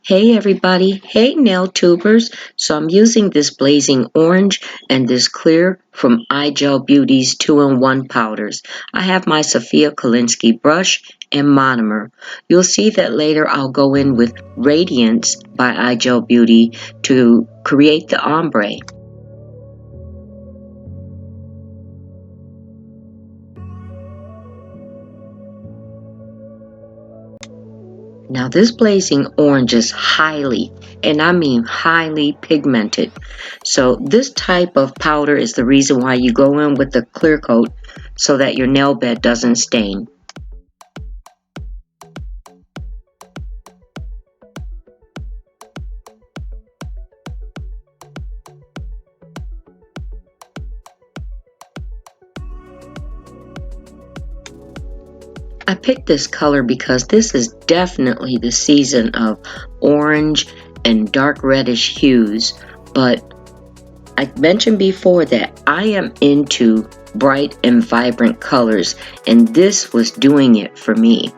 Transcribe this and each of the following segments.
Hey everybody, hey NailTubers. So I'm using this blazing orange and this clear from Igel Beauty's 2-in-1 powders. I have my Sophia Kalinsky brush and monomer. You'll see that later I'll go in with Radiance by Igel Beauty to create the ombre. Now this blazing orange is highly, and I mean highly pigmented. So this type of powder is the reason why you go in with the clear coat so that your nail bed doesn't stain. I picked this color because this is definitely the season of orange and dark reddish hues, but I mentioned before that I am into bright and vibrant colors, and this was doing it for me.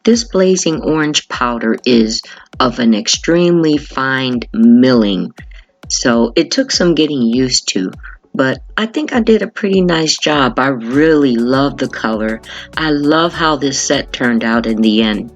This blazing orange powder is of an extremely fine milling, so it took some getting used to, but I think I did a pretty nice job. I really love the color. I love how this set turned out in the end.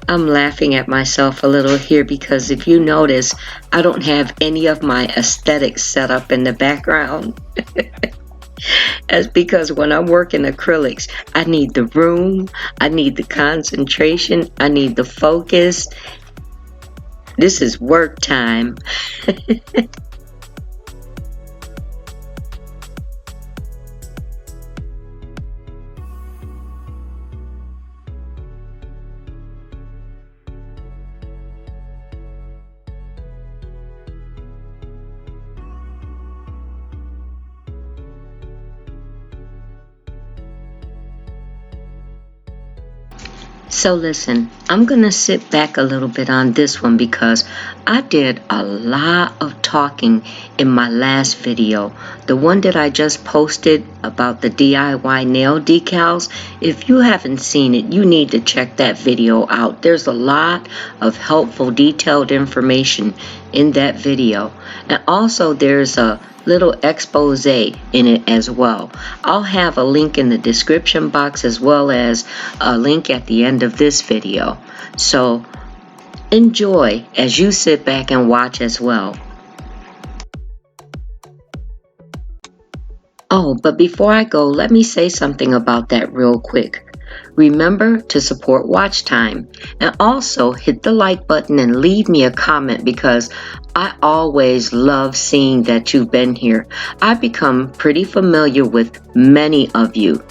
I'm laughing at myself a little here because if you notice, I don't have any of my aesthetics set up in the background. That's because when I'm working acrylics, I need the room, I need the concentration, I need the focus. This is work time. So listen, I'm going to sit back a little bit on this one because I did a lot of talking in my last video, the one that I just posted about the DIY nail decals. If you haven't seen it, you need to check that video out. There's a lot of helpful, detailed information in that video. And also there's a little expose in it as well. I'll have a link in the description box as well as a link at the end of this video. So enjoy as you sit back and watch as well. Oh, but before I go, let me say something about that real quick. Remember to support watch time and also hit the like button and leave me a comment because I always love seeing that you've been here. I've become pretty familiar with many of you.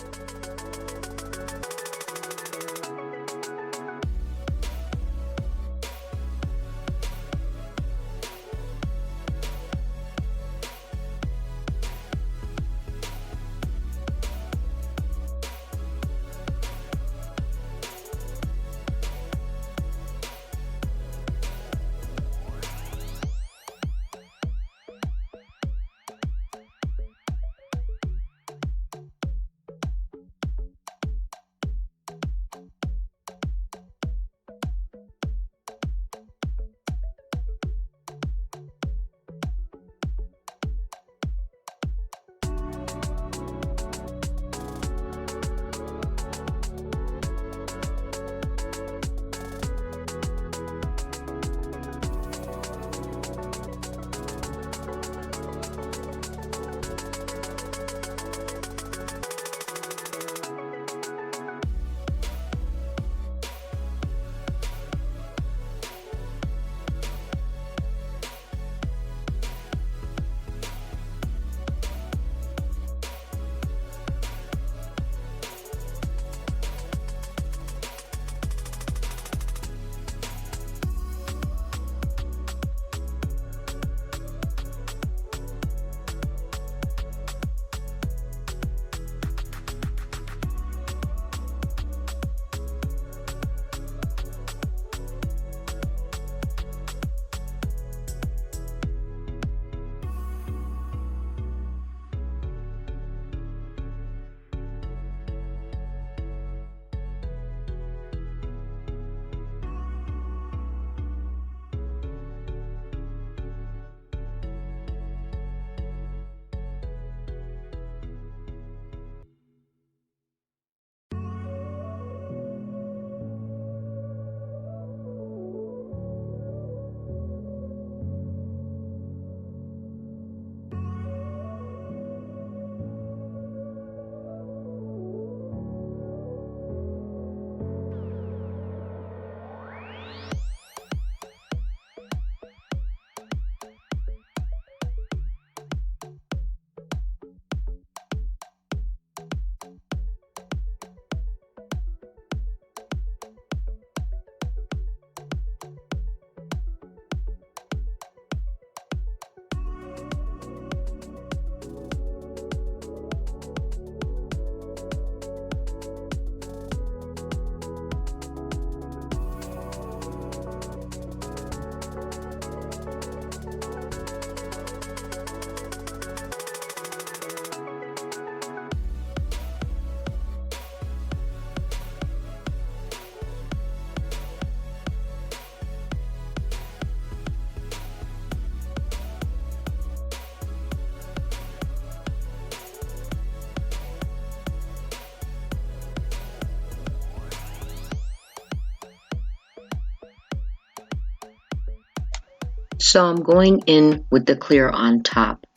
So I'm going in with the clear on top.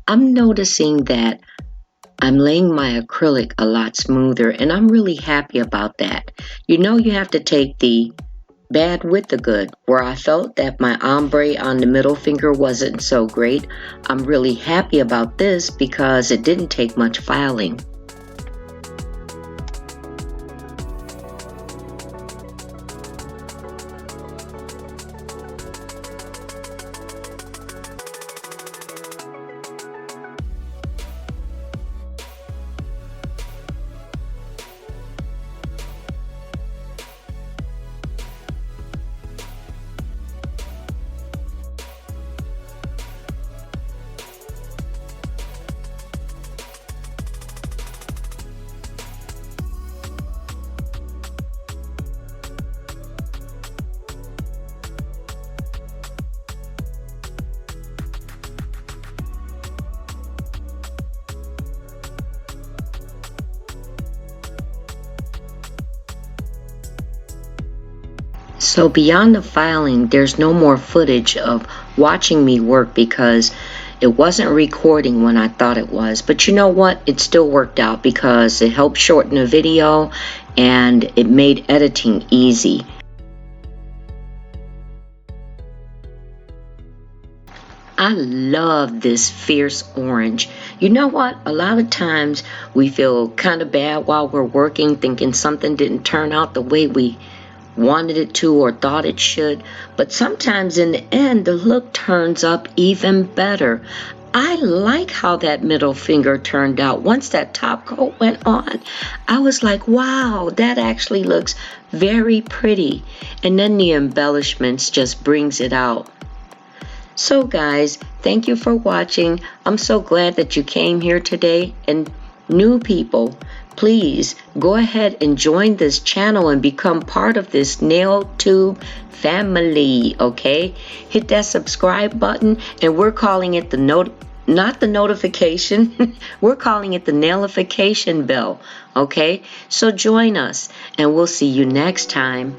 I'm noticing that I'm laying my acrylic a lot smoother, and I'm really happy about that. You know, you have to take the bad with the good. Where I felt that my ombre on the middle finger wasn't so great, I'm really happy about this because it didn't take much filing. So beyond the filing, there's no more footage of watching me work because it wasn't recording when I thought it was. But you know what? It still worked out because it helped shorten the video and it made editing easy. I love this fierce orange. You know what? A lot of times we feel kind of bad while we're working, thinking something didn't turn out the way we wanted it to or thought it should, but sometimes in the end the look turns up even better. I like how that middle finger turned out. Once that top coat went on, I was like, wow, that actually looks very pretty. And then the embellishments just brings it out. So guys, thank you for watching. I'm so glad that you came here today. And new people, please go ahead and join this channel and become part of this NailTube family, okay? Hit that subscribe button, and we're calling it not the notification, we're calling it the nailification bell, okay? So join us, and we'll see you next time.